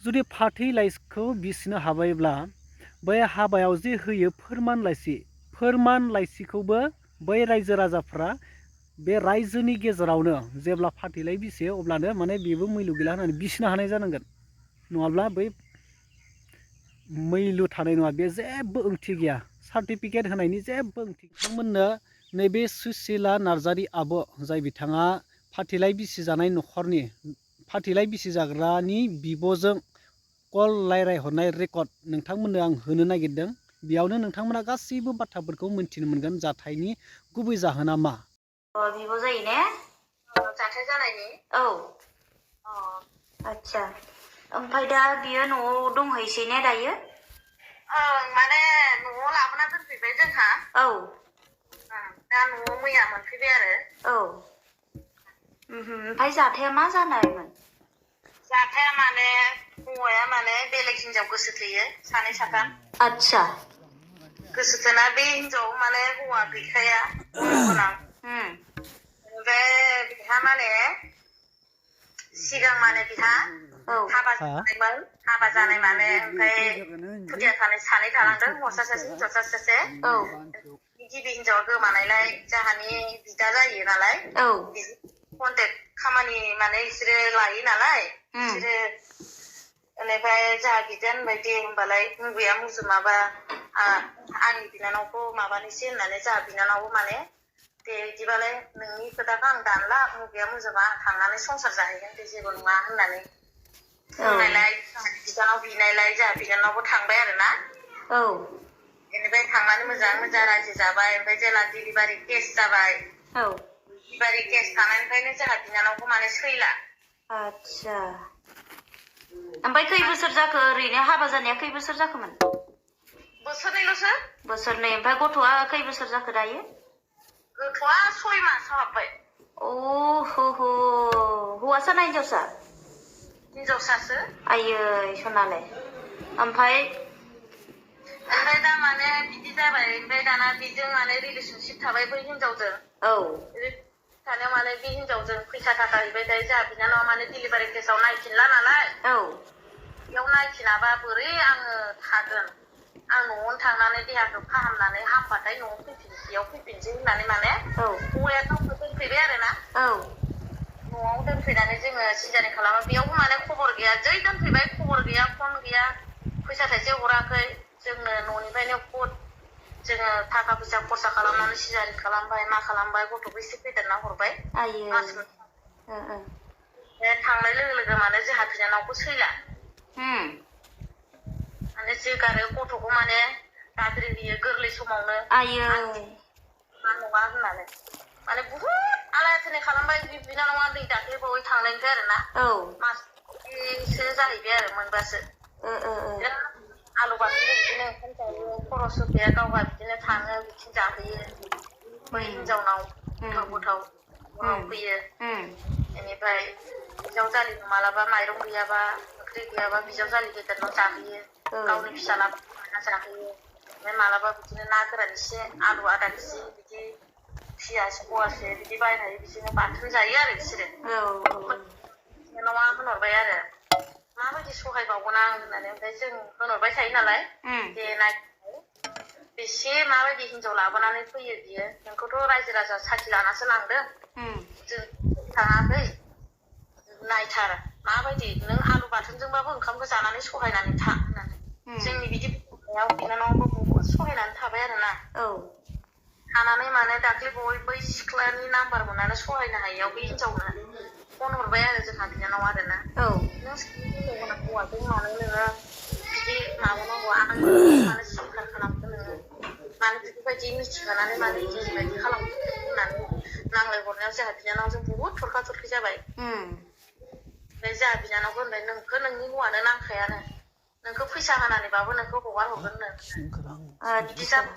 जुदि फाथै लाइसिखौ बिसिनो हाबायब्ला बै हाबायाव जे होयो फोरमान लाइसिखौबो बै रायजो राजाफ्रा बे रायजोनि गेजेरावनो जेब्ला फाथैलाइ बिसियो अब्लानो माने बेबो मैलु गैला होननानै बिसिनो हानाय जानांगोन नङाब्ला बै मैलु थानाय नङा बे जेबो ओंथि गैया सार्टिफिकेट होनायनि जेबो ओंथि बिथांमोननो नैबे सुसिला नार्जारि आब' जाय बिथाङा फाथैलाइ बिसि जानाय न'खरनि फाथैलाइ बिसि जाग्रानि बिब'जों कल रायज्लायहरनाय रेकर्ड नोंथांमोननो आं होनो नागिरदों बेयावनो नोंथांमोना गासैबो बाथ्राफोरखौ मिन्थिनो मोनगोन जाथायनि गुबै जाहोना मा बिब' जायो ने जाथाय जानायनि औ आच्छा ओमफ्राय दा बियो न'आव दंहैसै ने दायो माने न'आव लाबोना दोनफैबाय जोंहा औ दा न'आव मैया मोनफैबाय आरो औ ओमफ्राय जाथाया मा जानायमोन जाथाया माने हौवाया माने बेलेग हिनजाव गोसो थोयो सानै साथाम आच्छा गोसो थोना बे हिनजाव माने हौवा गैखाया गथ' गोनां ओमफ्राय बिहा माने सिगां माने बिहा हाबा जानाय माने ओमफ्राय खुदिया सानै थालांदों हौवासा सासे हिनजावसा सासे गिबि हिनजावा गोमानायलाय जोंहानि बिदा जायो नालाय कन्टेक्ट खामानि माने बिसोरो लायो नालाय बिसोरो बेनिफ्राय जोंहा बिदाया होनबाय दे होनबालाय मुगैया मुजुमाबा आंनि बिनानावखौ माबानोसै होननानै जोंहा बिनानावबो माने दे बिदिबालाय नोंनि खोथाखौ आं दानला मुगैया मुजुमा आं थांनानै संसार जाहैगोन दे जेबो नङा होननानै बुंनायलाय बिदानाव बिनायलाय जोंहा बिनानावबो थांबाय आरो ना बेनिफ्राय थांनानै मोजां रायजो जाबाय ओमफ्राय जेला डिलिभारि केस जाबाय डिलिभारि केस थानायनिफ्रायनो जोंहा बिनानावखौ माने सैला आच्छा ओमफ्राय खै बोसोर जाखो ओरैनो हाबा जानाया खै बोसोर जाखोमोन बोसोरनैल'सो बोसोरनै ओमफ्राय गथ'आ खै बोसोर जाखो दायो गथ'आ 6 मासाव हाबबाय हौवासा ना हिनजावसा हिनजावसासो आयै सनाले ओमफ्राय दा माने बिदि जाबाय ओमफ्राय दाना बेजों माने रिलेशनशिप थाबाय बै हिनजावजों थानायाव माने बे हिनजावजों फैसा थाखा हैबाय थायो जोंहा बिनानावा माने डिलिभारि केसाव नायफिनला नालाय बेयाव नायफिनाबा बोरै आङो थागोन आं न'आवनो थांनानै देहाखौ फाहामनानै हामबाथाय न'आव फैफिनसै होननानै माने हौवाया गावनो दोनफैबाय आरो ना न'आव दोनफैनानै जोङो सिजारिं खालामो बेयावबो माने खबर गैया जै दोनफैबाय खबर गैया फन गैया फैसा थाइसे हराखै जोंनो न'निफ्रायनो जोङो थाखा फैसा खरसा खालामनानै सिजारिं खालामबाय मा खालामबाय गथ'खौ एसे फेदेरना हरबाय थांनाय लोगो लोगो माने जोंहा बिनानावखौ सैला माने जोगारो गथ'खौ माने गाज्रि होयो गोरलै समावनो नङा होननानै माने बुहुत आलाय खालामबाय बिनानावा दै दाख्लैबावै थांनायनिफ्राय आरो ना माससो जाहैबाय आरो मोनबासो आलु बाथोनजों बिदिनो ओंखाम जायो खरस होफैया गावहा बिदिनो थाङो बिथिं जाहैयो बै हिनजावनाव गोथाव फैयो बेनिफ्राय बिजावजालिनो मालाबा माइरं गैयाबा ओंख्रि गैयाबा बिजावजालि गेदेरनाव जाहैयो गावनि फिसालाबो जाहैयो ओमफ्राय मालाबा बिदिनो ना गोरान एसे आलु आधा केजि बिदि पियास पवासे बिदि बायनानै बिदिनो बाथोन जायो आरो बिसोरो बिनानावा होनहरबाय आरो माबायदि सहायबावगोन आं होननानै ओमफ्राय जों होनहरबाय थायो नालाय दे नाय बेसे माबायदि हिनजाव लाबोनानै फैयो बियो नोंखौथ' रायजो राजा साखि लानासो लांदों जों थाङाखै नायथार माबायदि नों आलु बाथोनजोंबाबो ओंखामखौ जानानै सहायनानै था होननानै जोंनि बिदि बुंनायाव बिनानावबो बहुद सहायनानै थाबाय आरोना थानानै माने दाख्लै बै सिख्लानि नाम्बार मोननानै सहायनो हायियाव बे हिनजावनो फन हरबाय आरो जोंहा बिनानाव आरोना नों हौवाजों मानो नोङो बिदि माबानांगौ आंनि मानो सिखार खालामखो नोङो मानो बेफोरबायदि मिथिखानानै मानो बिदि बायदि खालामखो होननानै नांलाय हरनायाव जोंहा बिनानावजों बहुद थरखा थरखि जाबाय ओमफ्राय जोंहा बिनानावखौ होनबाय नोंखौ नोंनि हौवानो नांखायानो नोंखौ फैसा होनानैबाबो नोंखौ हगार हरगोननो बिदि जाबाय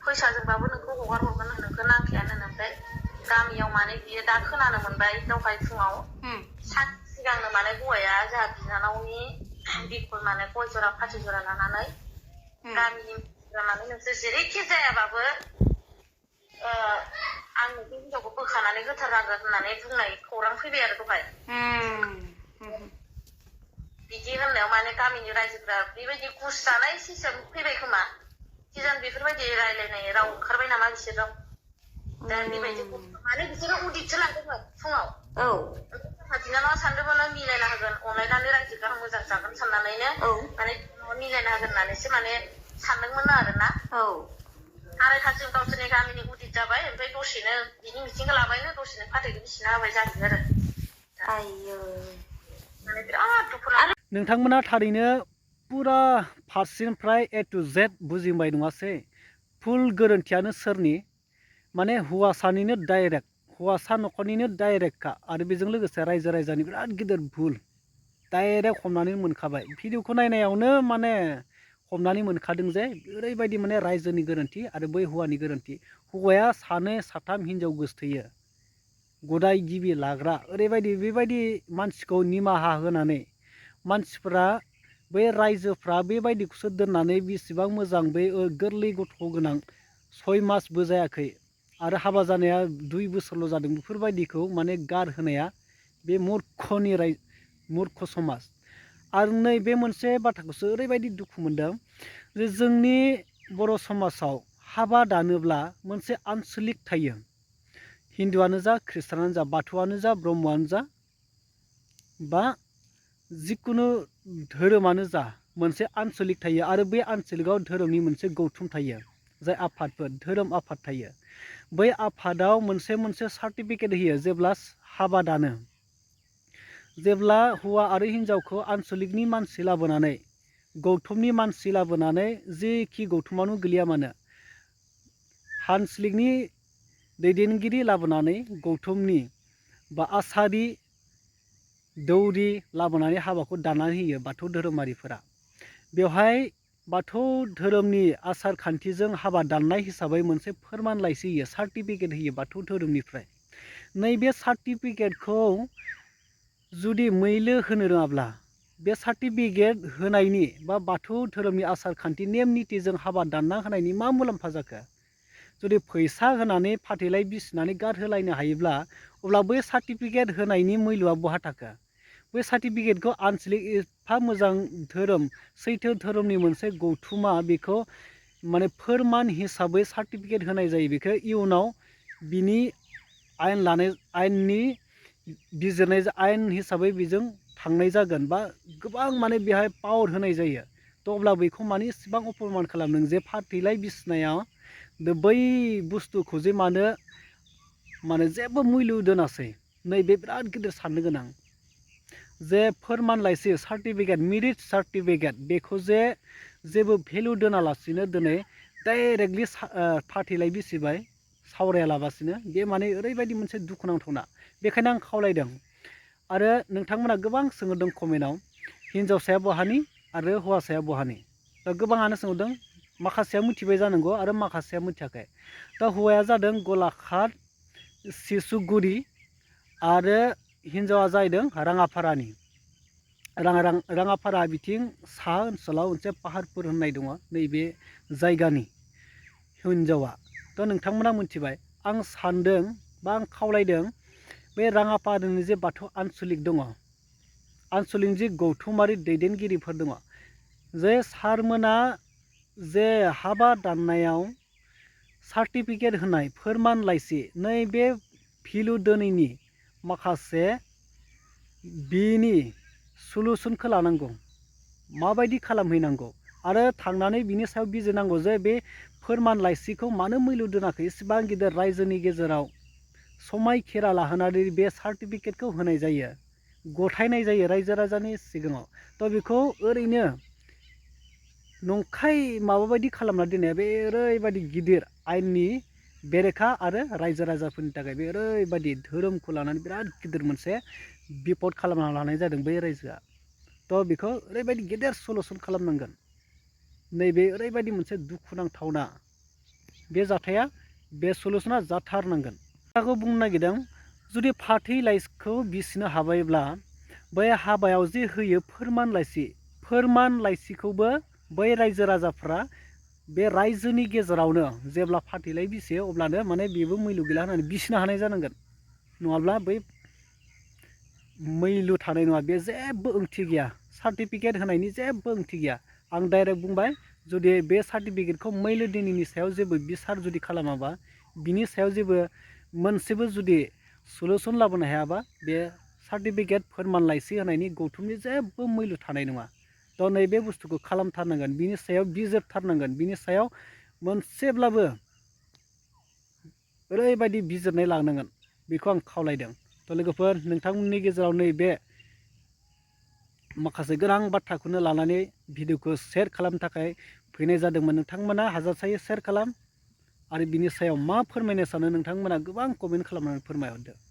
फैसाजोंबाबो नोंखौ हगार हरगोन नोंखौ नांखायानो ओमफ्राय गामियाव माने बियो दा खोनानो मोनबाय दहाय फुङाव सानसे सिगांनो माने हौवाया जोंहा बिनानावनि बिखुल माने गय जरा फाथै जरा लानानै गामिनि माने नोंसोर जेरैखि जायाबाबो आं नोंखौ हिनजावखौ बोखानानै होथारनांगोन होननानै बुंनाय खौरां फैबाय आरो दहाय मोनायाव माने गामिनि रायजोफ्रा बेबायदि गुस जानाय सिस्टेम फैबाय खोमा सिजन बेफोरबायदि रायलायनाय राव ओंखारबाय नामा बिसोराव दा बेबायदि माने बिसोरो उदितसो लादोंमोन फुङाव बिनानावा सानदोंमोन मिलायना होगोन अनलायनानै रायजोखौ मोजां जागोन साननानैनो माने मिलायना होगोन होननानैसो माने सानदोंमोन आरोना आरायथासिम गावसोरनि गामिनि उदित जाबाय ओमफ्राय दसेनो बिनि मिथिंखौ लाबायनो दसेनो फाथैखौ बिसिना होबाय जाहैबाय आरो आयो माने बिराद दुखु नाङो नोंथांमोना थारैनो पुरा फारसेनिफ्राय A to Z बुजिबाय नङासै फुल गोरोन्थियानो सोरनि माने हौवासानिनो डाइरेक्ट हौवासा न'खरनिनो डाइरेक्टखा आरो बेजों लोगोसे रायजो राजानि बिराद गिदिर भुल डाइरेक्ट हमनानै मोनखाबाय भिडिअखौ नायनायावनो माने हमनानै मोनखादों जे ओरैबायदि माने रायजोनि गोरोन्थि आरो बै हौवानि गोरोन्थि हौवाया सानै साथाम हिनजाव गोसथोयो गदाय गिबि लाग्रा ओरैबायदि बेबायदि मानसिखौ निमाहा होनानै मानसिफ्रा बै रायजोफ्रा बेबायदिखौसो दोननानै बेसेबां मोजां बै गोरलै गथ' गोनां 6 मासबो जायाखै आरो हाबा जानाया 2 बोसोरल' जादों बेफोरबायदिखौ माने गारहोनाया बे मूर्ख समाज आरो नै बे मोनसे बाथ्राखौसो ओरैबायदि दुखु मोनदों जे जोंनि बर' समाजाव हाबा दानोब्ला मोनसे आनसलिक थायो हिन्दुआनो जा ख्रिस्टानानो जा बाथौआनो जा ब्रह्मआनो जा बा जिखुनु धोरोमानो जा मोनसे आनसलिक थायो आरो बे आनसलिकआव धोरोमनि मोनसे गौथुम थायो जाय आफादफोर धोरोम आफाद थायो बै आफादाव मोनसे सार्टिफिकेट होयो जेब्ला हाबा दानो जेब्ला हौवा आरो हिन्जावखौ आनसलिकनि मानसि लाबोनानै गौथुमनि मानसि लाबोनानै जेखि गौथुमावनो गोलैया मानो आनसलिकनि दैदेनगिरि लाबोनानै गौथुमनि बा आसारि दौरि लाबोनानै हाबाखौ दानानै होयो बाथौ धोरोमारिफोरा बेवहाय बाथौ धोरोमनि आसार खान्थिजों हाबा दाननाय हिसाबै मोनसे फोरमानलाइसि होयो सार्टिफिकेट होयो बाथौ धोरोमनिफ्राय नैबे सार्टिफिकेटखौ जुदि मैलो होनो रोङाब्ला बे सार्टिफिकेट होनायनि बा बाथौ धोरोमनि आसार खान्थि नेम नितिजों हाबा दानना होनायनि मा मुलाम्फा जाखो जुदि फैसा होनानै फाथैलाइ बिसिनानै गारहोलायनो हायोब्ला अब्ला बै सार्टिफिकेट होनायनि मैल'आ बहा थाखो बै सार्टिफिकेटखौ आनसलिक एफा मोजां धोरोम सैथो धोरोमनि मोनसे गौथुमा बेखौ माने फोरमान हिसाबै सार्टिफिकेट होनाय जायो बेखौ इयुनाव बिनि आयेननि बिजिरनाय आयेन हिसाबै बेजों थांनाय जागोन बा गोबां माने बेहाय पावार होनाय जायो थ' अब्ला बेखौ माने इसेबां अपमान खालामदों जे फाथैलाइ बिसिनायाव बै बुस्थुखौ जे माने जेबो मुल्य दोनासै नैबे बिराद गिदिर साननो गोनां जे फोरमानलाइसि सार्टिफिकेट मेरिट सार्टिफिकेट बेखौ जे जेबो भेलु दोनालासिनो दिनै डाइरेक्टलि फाथैलाइ बिसिबाय सावरायालाबासिनो बे माने ओरैबायदि मोनसे दुखुनांथावना बेखायनो आं खावलायदों आरो नोंथांमोना गोबां सोंहरदों कमेन्टआव हिन्जावसाया बहानि आरो हौवासाया बहानि दा गोबाङानो सोंहरदों माखासेया मिथिबाय जानांगौ आरो माखासेया मिथियाखै दा हौवाया जादों गलाघाट सिसुगुरि आरो हिन्जावा जाहैदों राङापारानि राङापारा बिथिं साहा ओनसोलाव मोनसे पाहारपुर होननाय दङ नैबे जायगानि हिन्जावा थ' नोंथांमोना मिथिबाय आं सानदों बा आं खावलायदों बे राङापारानि जे बाथौ आनसलिक दङ आनसलिकनि जे गौथुमारि दैदेनगिरिफोर दङ जे सारमोना जे हाबा दाननायाव सार्टिफिकेट होनाय फोरमानलाइसि नैबे भेलु दोनैनि माखासे बिनि सलुसनखौ लानांगौ माबायदि खालामहैनांगौ आरो थांनानै बिनि सायाव बिजिरनांगौ जे बे फोरमानलाइसिखौ मानो मैलु दोनाखै इसेबां गिदिर रायजोनि गेजेराव समायखेरा लाहोनानै बे सार्टिफिकेटखौ होनाय जायो गथायनाय जायो रायजो राजानि सिगाङाव थ' बेखौ ओरैनो नंखाय माबाबायदि खालामना दोननाया बे ओरैबायदि गिदिर आयेननि बेरेखा आरो रायजो राजाफोरनि थाखाय बे ओरैबायदि धोरोमखौ लानानै बिराद गिदिर मोनसे बिपद खालामना लानाय जादों बै रायजोआ थ' बेखौ ओरैबायदि गेदेर सलुसन खालामनांगोन नैबे ओरैबायदि मोनसे दुखुनांथावना बे जाथाया बे सलुसना जाथारनांगोन खोथाखौ बुंनो नागिरदों जुदि फाथैलाइखौ बिसिनो हाबायब्ला बै हाबायाव जे होयो फोरमानलाइसिखौबो बै रायजो राजाफ्रा बे रायजोनि गेजेरावनो जेब्ला फाथैलाइ बिसियो अब्लानो माने बेबो मैलु गैला होननानै बिसिनो हानाय जानांगोन नङाब्ला बै मैलु थानाय नङा बे जेबो ओंथि गैया सार्टिफिकेट होनायनि जेबो ओंथि गैया। आं डाइरेक्ट बुंबाय जुदि बे सार्टिफिकेटखौ मैलो दिनैनि सायाव जेबो बिसार जुदि खालामाबा बिनि सायाव जेबो मोनसेबो जुदि सलुसन लाबोनो हायाबा बे सार्टिफिकेट फोरमानलाइसि होनायनि गौथुमनि जेबो मैलु थानाय नङा। थ' नैबे बुस्थुखौ खालामथारनांगोन, बिनि सायाव बिजिरथारनांगोन, बिनि सायाव मोनसेब्लाबो ओरैबायदि बिजिरनाय लानांगोन, बेखौ आं खावलायदों। थ' लोगोफोर, नोंथांमोननि गेजेराव नैबे माखासे गोनां बाथ्राखौनो लानानै भिडिअखौ शेयार खालामनो थाखाय फैनाय जादोंमोन। नोंथांमोना हाजासे शेयार खालाम आरो बिनि सायाव मा फोरमायनो सानो नोंथांमोना गोबां कमेन्ट खालामनानै फोरमायहरदो।